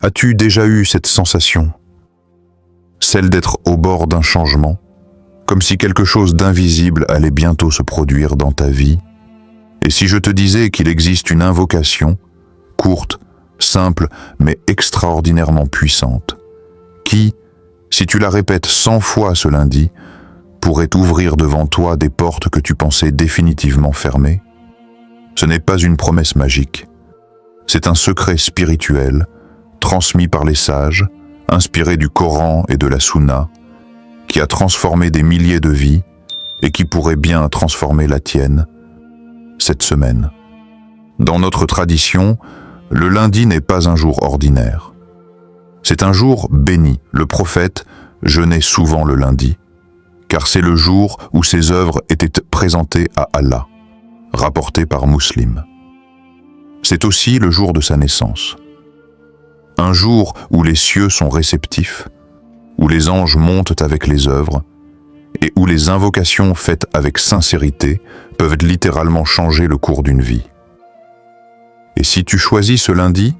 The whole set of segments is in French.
As-tu déjà eu cette sensation? Celle d'être au bord d'un changement, comme si quelque chose d'invisible allait bientôt se produire dans ta vie. Et si je te disais qu'il existe une invocation, courte, simple, mais extraordinairement puissante, qui, si tu la répètes 100 fois ce lundi, pourrait ouvrir devant toi des portes que tu pensais définitivement fermées? Ce n'est pas une promesse magique. C'est un secret spirituel, transmis par les sages, inspiré du Coran et de la Sunna, qui a transformé des milliers de vies et qui pourrait bien transformer la tienne cette semaine. Dans notre tradition, le lundi n'est pas un jour ordinaire. C'est un jour béni. Le prophète jeûnait souvent le lundi, car c'est le jour où ses œuvres étaient présentées à Allah, rapporté par Muslim. C'est aussi le jour de sa naissance. Un jour où les cieux sont réceptifs, où les anges montent avec les œuvres, et où les invocations faites avec sincérité peuvent littéralement changer le cours d'une vie. Et si tu choisis ce lundi,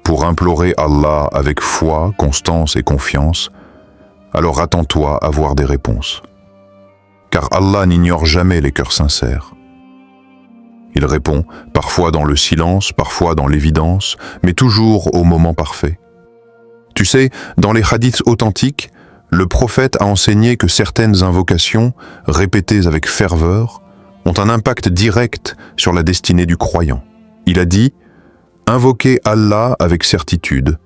pour implorer Allah avec foi, constance et confiance, alors attends-toi à voir des réponses. Car Allah n'ignore jamais les cœurs sincères. Il répond, parfois dans le silence, parfois dans l'évidence, mais toujours au moment parfait. Tu sais, dans les hadiths authentiques, le prophète a enseigné que certaines invocations, répétées avec ferveur, ont un impact direct sur la destinée du croyant. Il a dit « Invoquez Allah avec certitude,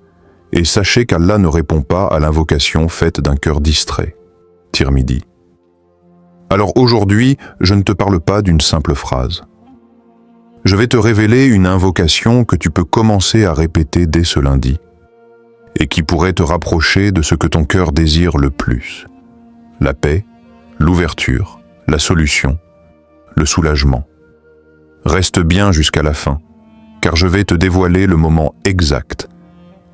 et sachez qu'Allah ne répond pas à l'invocation faite d'un cœur distrait. » Tirmidhi. Alors aujourd'hui, je ne te parle pas d'une simple phrase. Je vais te révéler une invocation que tu peux commencer à répéter dès ce lundi et qui pourrait te rapprocher de ce que ton cœur désire le plus. La paix, l'ouverture, la solution, le soulagement. Reste bien jusqu'à la fin, car je vais te dévoiler le moment exact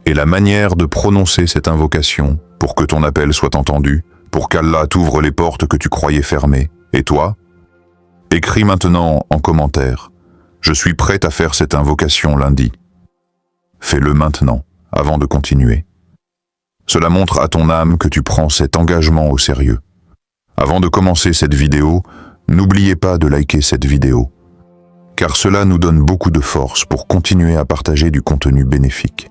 et la manière de prononcer cette invocation pour que ton appel soit entendu, pour qu'Allah t'ouvre les portes que tu croyais fermées. Et toi? Écris maintenant en commentaire. Je suis prête à faire cette invocation lundi. Fais-le maintenant, avant de continuer. Cela montre à ton âme que tu prends cet engagement au sérieux. Avant de commencer cette vidéo, n'oubliez pas de liker cette vidéo, car cela nous donne beaucoup de force pour continuer à partager du contenu bénéfique.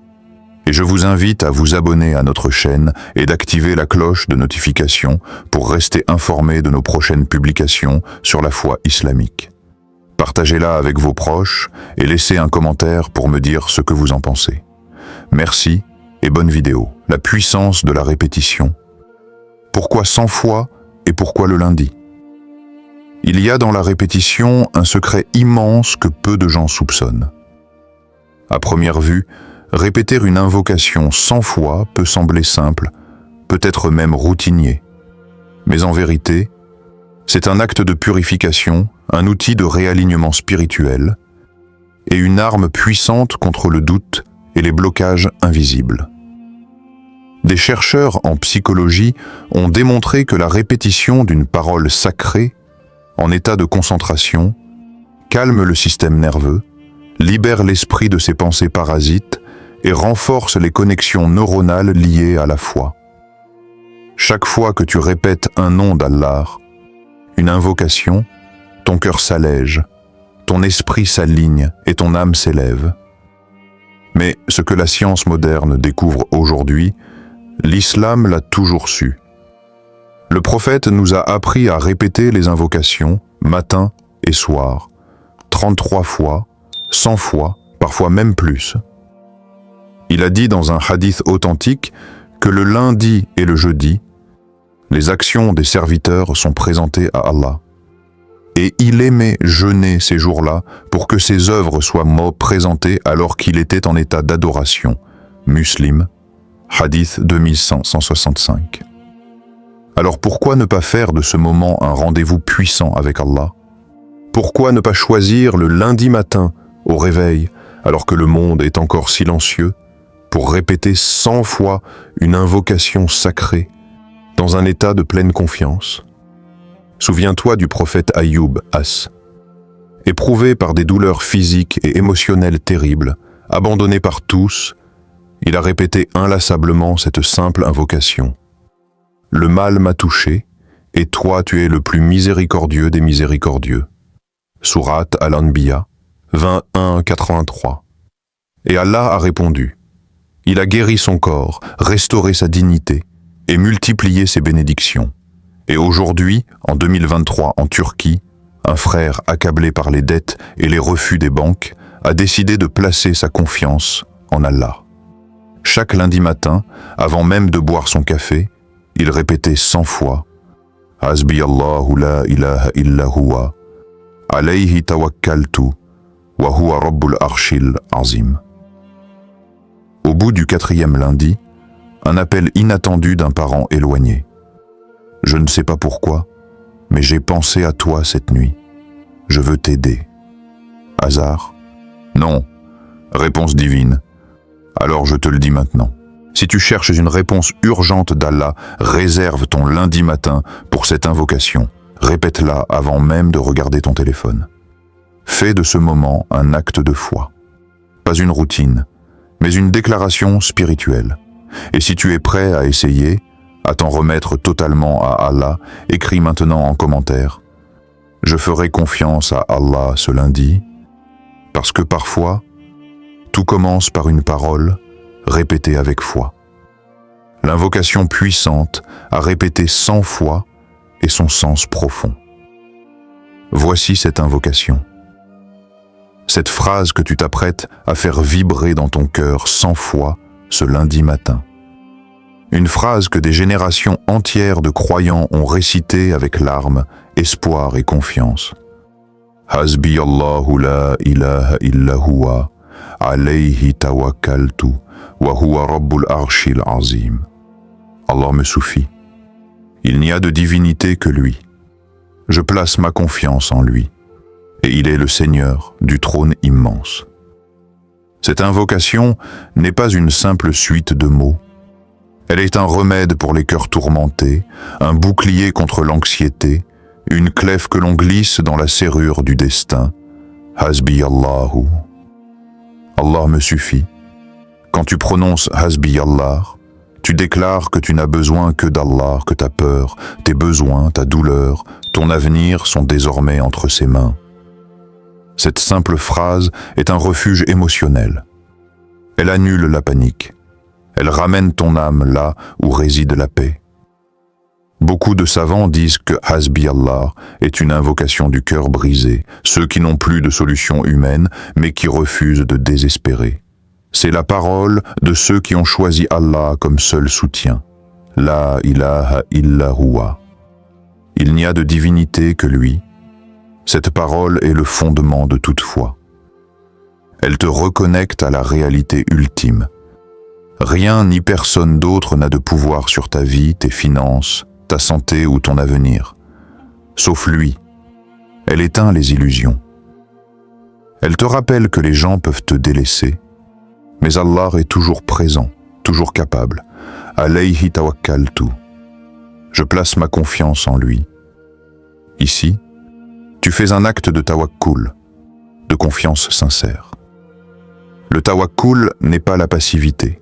Et je vous invite à vous abonner à notre chaîne et d'activer la cloche de notification pour rester informé de nos prochaines publications sur la foi islamique. Partagez-la avec vos proches et laissez un commentaire pour me dire ce que vous en pensez. Merci et bonne vidéo. La puissance de la répétition. Pourquoi 100 fois et pourquoi le lundi? Il y a dans la répétition un secret immense que peu de gens soupçonnent. À première vue, répéter une invocation 100 fois peut sembler simple, peut-être même routinier. Mais en vérité, c'est un acte de purification, un outil de réalignement spirituel et une arme puissante contre le doute et les blocages invisibles. Des chercheurs en psychologie ont démontré que la répétition d'une parole sacrée, en état de concentration, calme le système nerveux, libère l'esprit de ses pensées parasites et renforce les connexions neuronales liées à la foi. Chaque fois que tu répètes un nom d'Allah, une invocation, ton cœur s'allège, ton esprit s'aligne et ton âme s'élève. Mais ce que la science moderne découvre aujourd'hui, l'islam l'a toujours su. Le prophète nous a appris à répéter les invocations matin et soir, 33 fois, 100 fois, parfois même plus. Il a dit dans un hadith authentique que le lundi et le jeudi, les actions des serviteurs sont présentées à Allah. Et il aimait jeûner ces jours-là pour que ses œuvres soient présentées alors qu'il était en état d'adoration. Muslim, hadith 2165. Alors pourquoi ne pas faire de ce moment un rendez-vous puissant avec Allah? Pourquoi ne pas choisir le lundi matin au réveil, alors que le monde est encore silencieux, pour répéter 100 fois une invocation sacrée, dans un état de pleine confiance? Souviens-toi du prophète Ayoub, éprouvé par des douleurs physiques et émotionnelles terribles, abandonné par tous, Il a répété inlassablement cette simple invocation. Le mal m'a touché, et toi tu es le plus miséricordieux des miséricordieux. Sourate Al-Anbiya, 21-83. Et Allah a répondu. Il a guéri son corps, restauré sa dignité et multiplié ses bénédictions. Et aujourd'hui, en 2023 en Turquie, un frère accablé par les dettes et les refus des banques a décidé de placer sa confiance en Allah. Chaque lundi matin, avant même de boire son café, il répétait 100 fois « Hasbi Allahu la ilaha illa huwa, alayhi tawakkaltu, wa huwa rabbul arshil azim ». Au bout du 4e lundi, un appel inattendu d'un parent éloigné. Je ne sais pas pourquoi, mais j'ai pensé à toi cette nuit. Je veux t'aider. Hasard? Non. Réponse divine. Alors je te le dis maintenant. Si tu cherches une réponse urgente d'Allah, réserve ton lundi matin pour cette invocation. Répète-la avant même de regarder ton téléphone. Fais de ce moment un acte de foi. Pas une routine, mais une déclaration spirituelle. Et si tu es prêt à essayer, à t'en remettre totalement à Allah, écris maintenant en commentaire « Je ferai confiance à Allah ce lundi » parce que parfois, tout commence par une parole répétée avec foi. L'invocation puissante à répéter 100 fois et son sens profond. Voici cette invocation. Cette phrase que tu t'apprêtes à faire vibrer dans ton cœur 100 fois ce lundi matin. Une phrase que des générations entières de croyants ont récitée avec larmes, espoir et confiance. Hasbi Allahu la ilaha illa huwa, alayhi tawakkaltu, wa huwa rabbul arshil azim. Allah me suffit. Il n'y a de divinité que lui. Je place ma confiance en lui. Et il est le Seigneur du trône immense. Cette invocation n'est pas une simple suite de mots. Elle est un remède pour les cœurs tourmentés, un bouclier contre l'anxiété, une clef que l'on glisse dans la serrure du destin. Hasbi Allahu. Allah me suffit. Quand tu prononces Hasbi Allah, tu déclares que tu n'as besoin que d'Allah, que ta peur, tes besoins, ta douleur, ton avenir sont désormais entre ses mains. Cette simple phrase est un refuge émotionnel. Elle annule la panique. Elle ramène ton âme là où réside la paix. Beaucoup de savants disent que Hasbi Allah est une invocation du cœur brisé, ceux qui n'ont plus de solution humaine, mais qui refusent de désespérer. C'est la parole de ceux qui ont choisi Allah comme seul soutien. La ilaha illa huwa. Il n'y a de divinité que lui. Cette parole est le fondement de toute foi. Elle te reconnecte à la réalité ultime. Rien ni personne d'autre n'a de pouvoir sur ta vie, tes finances, ta santé ou ton avenir. Sauf lui. Elle éteint les illusions. Elle te rappelle que les gens peuvent te délaisser, mais Allah est toujours présent, toujours capable. Alayhi tawakkaltu. Je place ma confiance en lui. Ici, tu fais un acte de tawakkul, de confiance sincère. Le tawakkul n'est pas la passivité.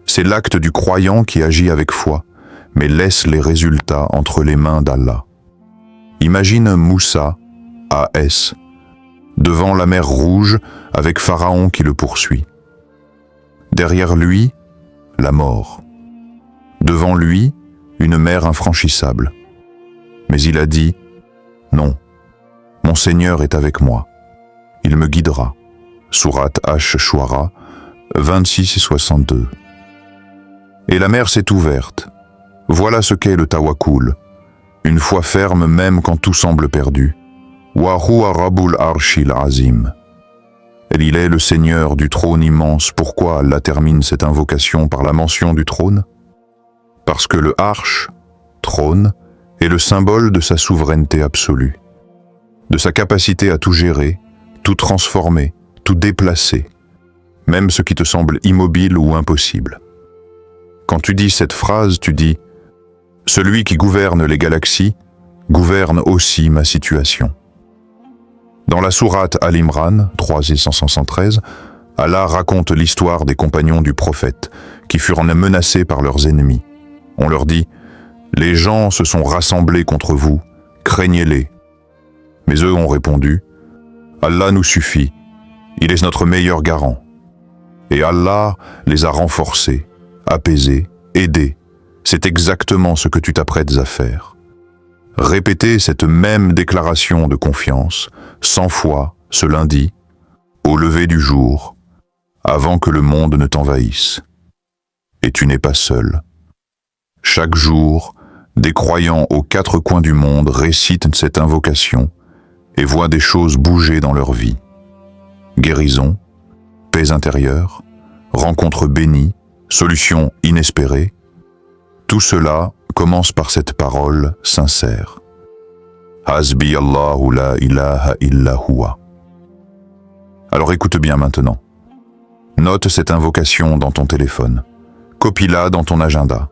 C'est l'acte du croyant qui agit avec foi, mais laisse les résultats entre les mains d'Allah. Imagine Moussa, A.S., devant la mer Rouge avec Pharaon qui le poursuit. Derrière lui, la mort. Devant lui, une mer infranchissable. Mais il a dit « Non, mon Seigneur est avec moi. Il me guidera. » Sourate Ash-Shuara, 26 et 62. Et la mer s'est ouverte. Voilà ce qu'est le tawakkul. Une foi ferme même quand tout semble perdu. Wa huwa rabbul arshil azim. Et il est le Seigneur du trône immense. Pourquoi Allah termine cette invocation par la mention du trône? Parce que le arsh, trône, est le symbole de sa souveraineté absolue, de sa capacité à tout gérer, tout transformer, tout déplacer, même ce qui te semble immobile ou impossible. Quand tu dis cette phrase, tu dis « Celui qui gouverne les galaxies gouverne aussi ma situation ». Dans la sourate Al-Imran, 3 et 113, Allah raconte l'histoire des compagnons du prophète qui furent menacés par leurs ennemis. On leur dit « Les gens se sont rassemblés contre vous, craignez-les. » Mais eux ont répondu « Allah nous suffit, il est notre meilleur garant. » Et Allah les a renforcés, apaisés, aidés. C'est exactement ce que tu t'apprêtes à faire. Répétez cette même déclaration de confiance 100 fois ce lundi, au lever du jour, avant que le monde ne t'envahisse. Et tu n'es pas seul. Chaque jour, des croyants aux 4 coins du monde récitent cette invocation et voient des choses bouger dans leur vie. Guérison, paix intérieure, rencontres bénies, solutions inespérées. Tout cela commence par cette parole sincère. Hasbi Allahu la ilaha illa huwa. Alors écoute bien maintenant. Note cette invocation dans ton téléphone. Copie-la dans ton agenda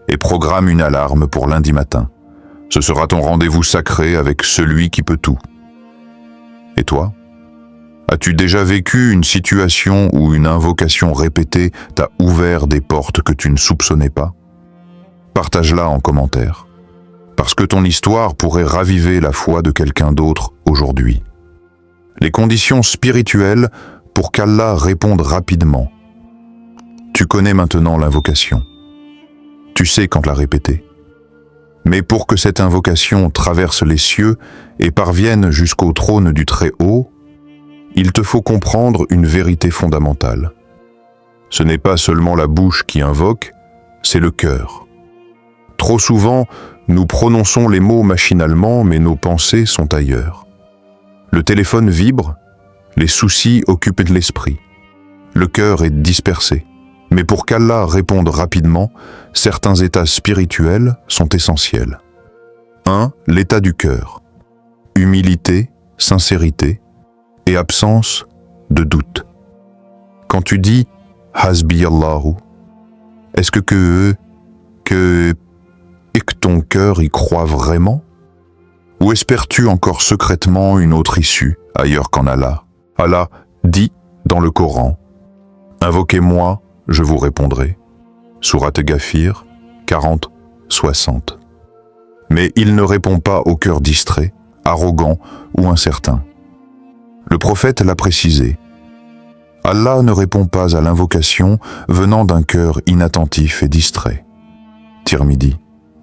et programme une alarme pour lundi matin. Ce sera ton rendez-vous sacré avec celui qui peut tout. Et toi? As-tu déjà vécu une situation où une invocation répétée t'a ouvert des portes que tu ne soupçonnais pas? Partage-la en commentaire, parce que ton histoire pourrait raviver la foi de quelqu'un d'autre aujourd'hui. Les conditions spirituelles pour qu'Allah réponde rapidement. Tu connais maintenant l'invocation. Tu sais quand la répéter. Mais pour que cette invocation traverse les cieux et parvienne jusqu'au trône du Très-Haut, il te faut comprendre une vérité fondamentale. Ce n'est pas seulement la bouche qui invoque, c'est le cœur. Trop souvent, nous prononçons les mots machinalement, mais nos pensées sont ailleurs. Le téléphone vibre, les soucis occupent l'esprit. Le cœur est dispersé. Mais pour qu'Allah réponde rapidement, certains états spirituels sont essentiels. 1. L'état du cœur. Humilité, sincérité et absence de doute. Quand tu dis « Hasbi Allahu », est-ce que ton cœur y croit vraiment? Ou espères-tu encore secrètement une autre issue, ailleurs qu'en Allah? Allah dit dans le Coran « Invoquez-moi, je vous répondrai » Sourate Ghafir 40-60. Mais il ne répond pas au cœur distrait, arrogant ou incertain. Le prophète l'a précisé. Allah ne répond pas à l'invocation venant d'un cœur inattentif et distrait. Tirmidhi.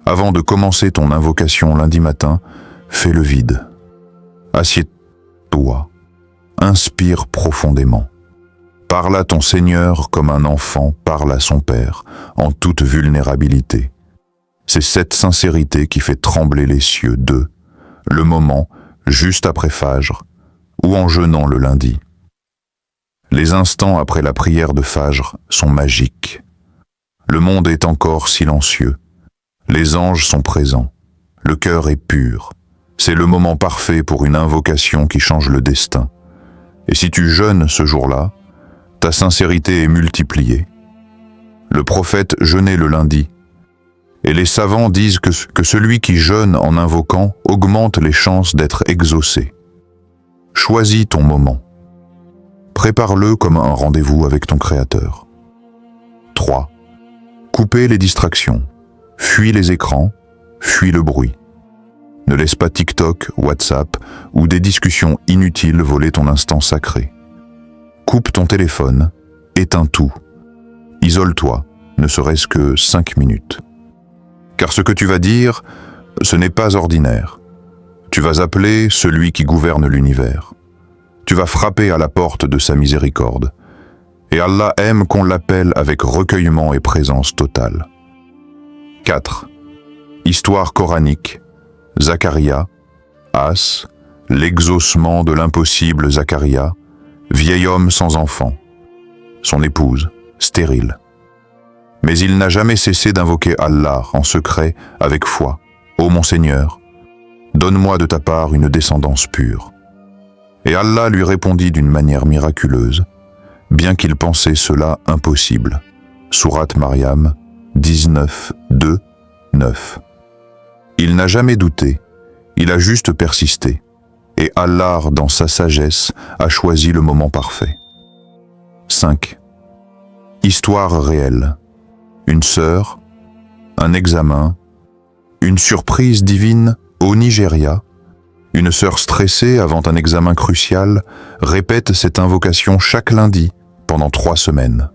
Avant de commencer ton invocation lundi matin, fais le vide. Assieds-toi. Inspire profondément. Parle à ton Seigneur comme un enfant parle à son Père, en toute vulnérabilité. C'est cette sincérité qui fait trembler les cieux de le moment juste après Fajr ou en jeûnant le lundi. Les instants après la prière de Fajr sont magiques. Le monde est encore silencieux. Les anges sont présents. Le cœur est pur. C'est le moment parfait pour une invocation qui change le destin. Et si tu jeûnes ce jour-là, ta sincérité est multipliée. Le prophète jeûnait le lundi. Et les savants disent que celui qui jeûne en invoquant augmente les chances d'être exaucé. Choisis ton moment. Prépare-le comme un rendez-vous avec ton Créateur. 3. Coupez les distractions. Fuis les écrans, fuis le bruit. Ne laisse pas TikTok, WhatsApp ou des discussions inutiles voler ton instant sacré. Coupe ton téléphone, éteins tout. Isole-toi, ne serait-ce que 5 minutes. Car ce que tu vas dire, ce n'est pas ordinaire. Tu vas appeler celui qui gouverne l'univers. Tu vas frapper à la porte de sa miséricorde. Et Allah aime qu'on l'appelle avec recueillement et présence totale. 4. Histoire coranique. Zacharia, As, l'exaucement de l'impossible Zacharia, vieil homme sans enfant. Son épouse, stérile. Mais il n'a jamais cessé d'invoquer Allah en secret avec foi. Ô mon Seigneur, donne-moi de ta part une descendance pure. Et Allah lui répondit d'une manière miraculeuse, bien qu'il pensait cela impossible. Sourate Maryam 19, 2, 9. Il n'a jamais douté, il a juste persisté, et Allah, dans sa sagesse, a choisi le moment parfait. 5. Histoire réelle. Une sœur, un examen, une surprise divine au Nigeria. Une sœur stressée avant un examen crucial répète cette invocation chaque lundi pendant 3 semaines.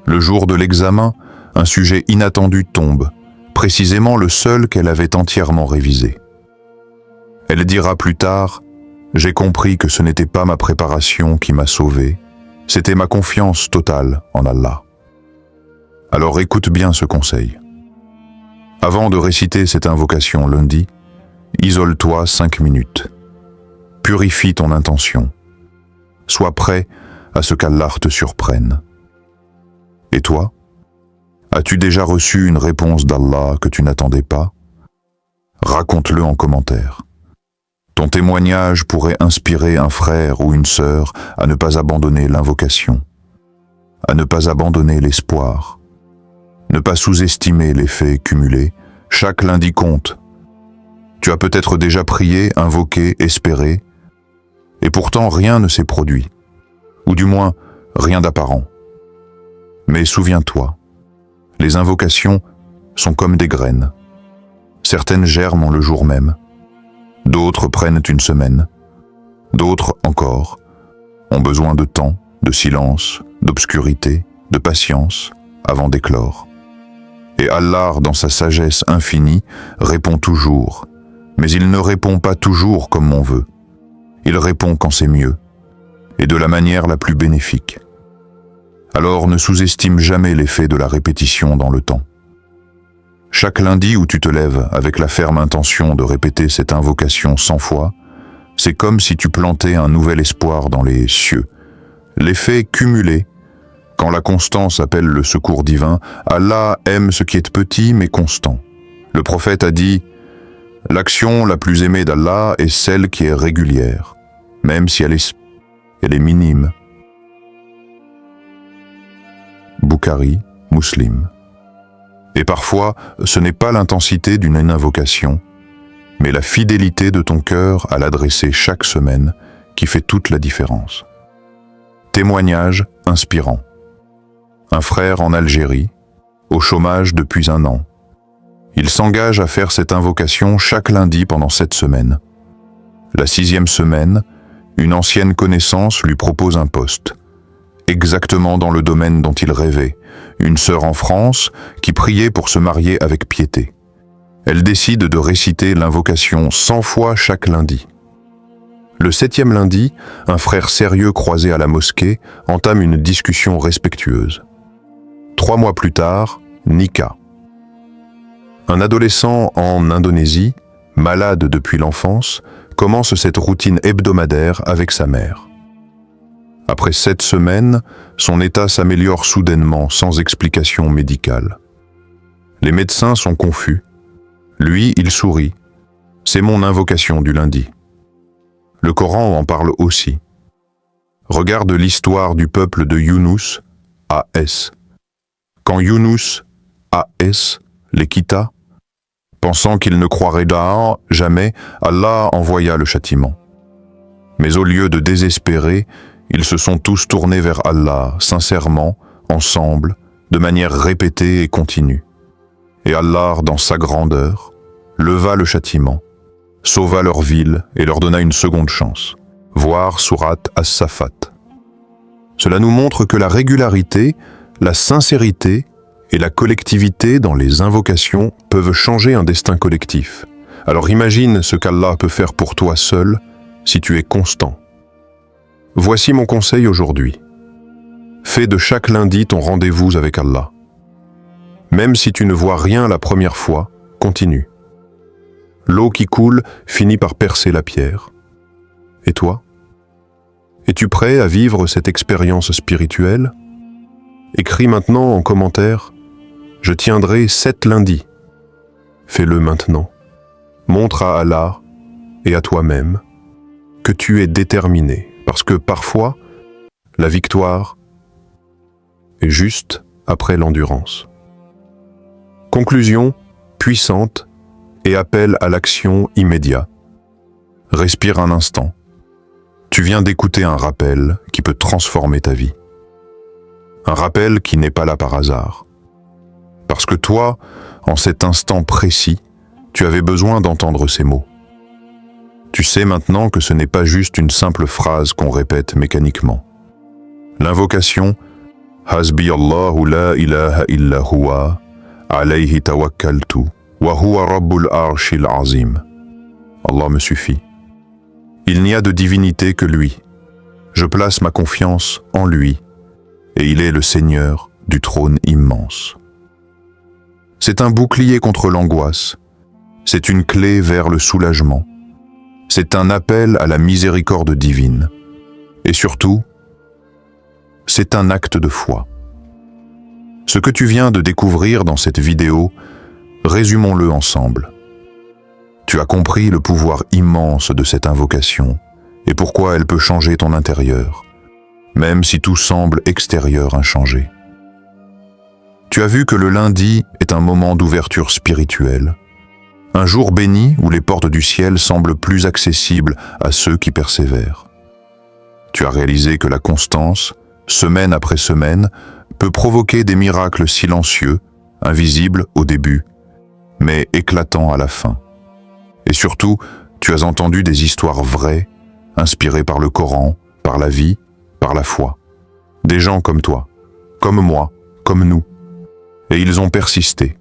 Le jour de l'examen, un sujet inattendu tombe, précisément le seul qu'elle avait entièrement révisé. Elle dira plus tard « J'ai compris que ce n'était pas ma préparation qui m'a sauvée, c'était ma confiance totale en Allah. » Alors écoute bien ce conseil. Avant de réciter cette invocation lundi, isole-toi 5 minutes. Purifie ton intention. Sois prêt à ce qu'Allah te surprenne. Et toi, as-tu déjà reçu une réponse d'Allah que tu n'attendais pas? Raconte-le en commentaire. Ton témoignage pourrait inspirer un frère ou une sœur à ne pas abandonner l'invocation, à ne pas abandonner l'espoir, ne pas sous-estimer l'effet cumulé. Chaque lundi compte. Tu as peut-être déjà prié, invoqué, espéré, et pourtant rien ne s'est produit, ou du moins rien d'apparent. Mais souviens-toi, les invocations sont comme des graines. Certaines germent le jour même, d'autres prennent une semaine, d'autres encore ont besoin de temps, de silence, d'obscurité, de patience avant d'éclore. Et Allah, dans sa sagesse infinie, répond toujours. Mais il ne répond pas toujours comme on veut. Il répond quand c'est mieux, et de la manière la plus bénéfique. Alors ne sous-estime jamais l'effet de la répétition dans le temps. Chaque lundi où tu te lèves avec la ferme intention de répéter cette invocation 100 fois, c'est comme si tu plantais un nouvel espoir dans les cieux. L'effet cumulé, quand la constance appelle le secours divin, Allah aime ce qui est petit mais constant. Le prophète a dit « L'action la plus aimée d'Allah est celle qui est régulière, même si elle est minime. » Bukhari, Muslim. Et parfois, ce n'est pas l'intensité d'une invocation, mais la fidélité de ton cœur à l'adresser chaque semaine qui fait toute la différence. Témoignage inspirant. Un frère en Algérie, au chômage depuis 1 an. Il s'engage à faire cette invocation chaque lundi pendant 7 semaines. La 6e semaine, une ancienne connaissance lui propose un poste, exactement dans le domaine dont il rêvait, une sœur en France qui priait pour se marier avec piété. Elle décide de réciter l'invocation 100 fois chaque lundi. Le 7e lundi, un frère sérieux croisé à la mosquée entame une discussion respectueuse. 3 mois plus tard, nikah. Un adolescent en Indonésie, malade depuis l'enfance, commence cette routine hebdomadaire avec sa mère. Après 7 semaines, son état s'améliore soudainement sans explication médicale. Les médecins sont confus. Lui, il sourit. C'est mon invocation du lundi. Le Coran en parle aussi. Regarde l'histoire du peuple de Younous, A.S. Quand Younous, A.S., les quitta, pensant qu'il ne croirait jamais, Allah envoya le châtiment. Mais au lieu de désespérer, ils se sont tous tournés vers Allah, sincèrement, ensemble, de manière répétée et continue. Et Allah, dans sa grandeur, leva le châtiment, sauva leur ville et leur donna une seconde chance. Voir Sourate As-Saffat. Cela nous montre que la régularité, la sincérité et la collectivité dans les invocations peuvent changer un destin collectif. Alors imagine ce qu'Allah peut faire pour toi seul si tu es constant. Voici mon conseil aujourd'hui. Fais de chaque lundi ton rendez-vous avec Allah. Même si tu ne vois rien la première fois, continue. L'eau qui coule finit par percer la pierre. Et toi? Es-tu prêt à vivre cette expérience spirituelle? Écris maintenant en commentaire « Je tiendrai 7 lundis ». Fais-le maintenant. Montre à Allah et à toi-même que tu es déterminé, parce que parfois, la victoire est juste après l'endurance. Conclusion puissante et appel à l'action immédiat. Respire un instant. Tu viens d'écouter un rappel qui peut transformer ta vie. Un rappel qui n'est pas là par hasard. Parce que toi, en cet instant précis, tu avais besoin d'entendre ces mots. Tu sais maintenant que ce n'est pas juste une simple phrase qu'on répète mécaniquement. L'invocation « Hasbi Allahu la ilaha illa huwa, alayhi tawakkaltu, wa huwa rabbul arshil azim » Allah me suffit. Il n'y a de divinité que lui. Je place ma confiance en lui, et il est le Seigneur du trône immense. C'est un bouclier contre l'angoisse, c'est une clé vers le soulagement, c'est un appel à la miséricorde divine, et surtout, c'est un acte de foi. Ce que tu viens de découvrir dans cette vidéo, résumons-le ensemble. Tu as compris le pouvoir immense de cette invocation et pourquoi elle peut changer ton intérieur, même si tout semble extérieur inchangé. Tu as vu que le lundi est un moment d'ouverture spirituelle, un jour béni où les portes du ciel semblent plus accessibles à ceux qui persévèrent. Tu as réalisé que la constance, semaine après semaine, peut provoquer des miracles silencieux, invisibles au début, mais éclatants à la fin. Et surtout, tu as entendu des histoires vraies, inspirées par le Coran, par la vie, par la foi. Des gens comme toi, comme moi, comme nous. Et ils ont persisté.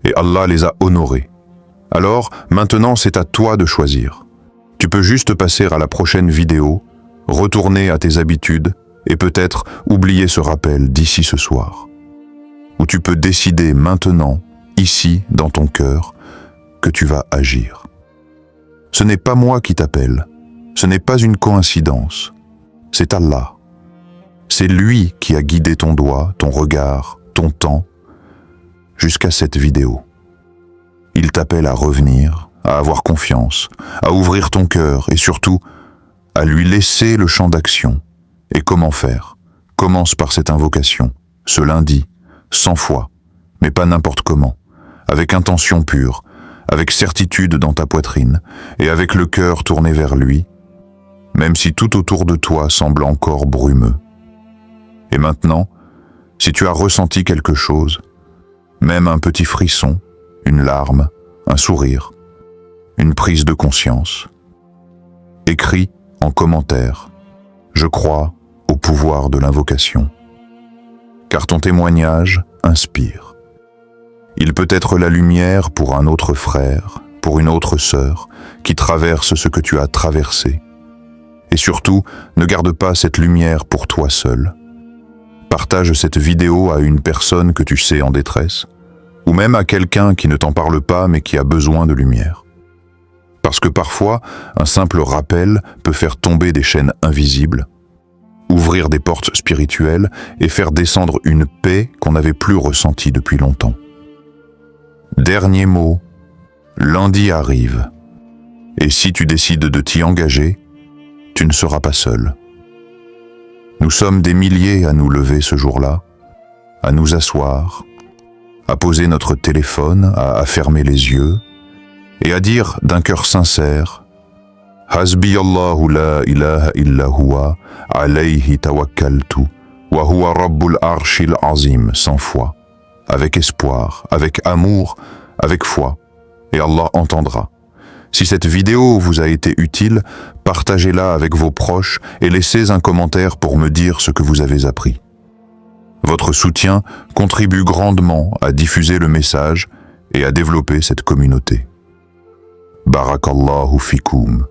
Et Allah les a honorés. Alors, maintenant, c'est à toi de choisir. Tu peux juste passer à la prochaine vidéo, retourner à tes habitudes et peut-être oublier ce rappel d'ici ce soir. Ou tu peux décider maintenant, ici, dans ton cœur, que tu vas agir. Ce n'est pas moi qui t'appelle, ce n'est pas une coïncidence, c'est Allah. C'est lui qui a guidé ton doigt, ton regard, ton temps, jusqu'à cette vidéo. Il t'appelle à revenir, à avoir confiance, à ouvrir ton cœur et surtout, à lui laisser le champ d'action. Et comment faire? Commence par cette invocation, ce lundi, 100 fois, mais pas n'importe comment, avec intention pure, avec certitude dans ta poitrine et avec le cœur tourné vers lui, même si tout autour de toi semble encore brumeux. Et maintenant, si tu as ressenti quelque chose, même un petit frisson, une larme, un sourire, une prise de conscience, écris en commentaire « Je crois au pouvoir de l'invocation », car ton témoignage inspire. Il peut être la lumière pour un autre frère, pour une autre sœur, qui traverse ce que tu as traversé. Et surtout, ne garde pas cette lumière pour toi seul. Partage cette vidéo à une personne que tu sais en détresse, ou même à quelqu'un qui ne t'en parle pas mais qui a besoin de lumière. Parce que parfois, un simple rappel peut faire tomber des chaînes invisibles, ouvrir des portes spirituelles et faire descendre une paix qu'on n'avait plus ressentie depuis longtemps. Dernier mot, lundi arrive. Et si tu décides de t'y engager, tu ne seras pas seul. Nous sommes des milliers à nous lever ce jour-là, à nous asseoir, à poser notre téléphone, à fermer les yeux et à dire d'un cœur sincère « Hasbi Allahu la ilaha illa huwa, alayhi tawakkaltu, wa huwa rabbul arshil azim » 100 fois, avec espoir, avec amour, avec foi, et Allah entendra. Si cette vidéo vous a été utile, partagez-la avec vos proches et laissez un commentaire pour me dire ce que vous avez appris. Votre soutien contribue grandement à diffuser le message et à développer cette communauté. Barakallahu fikoum.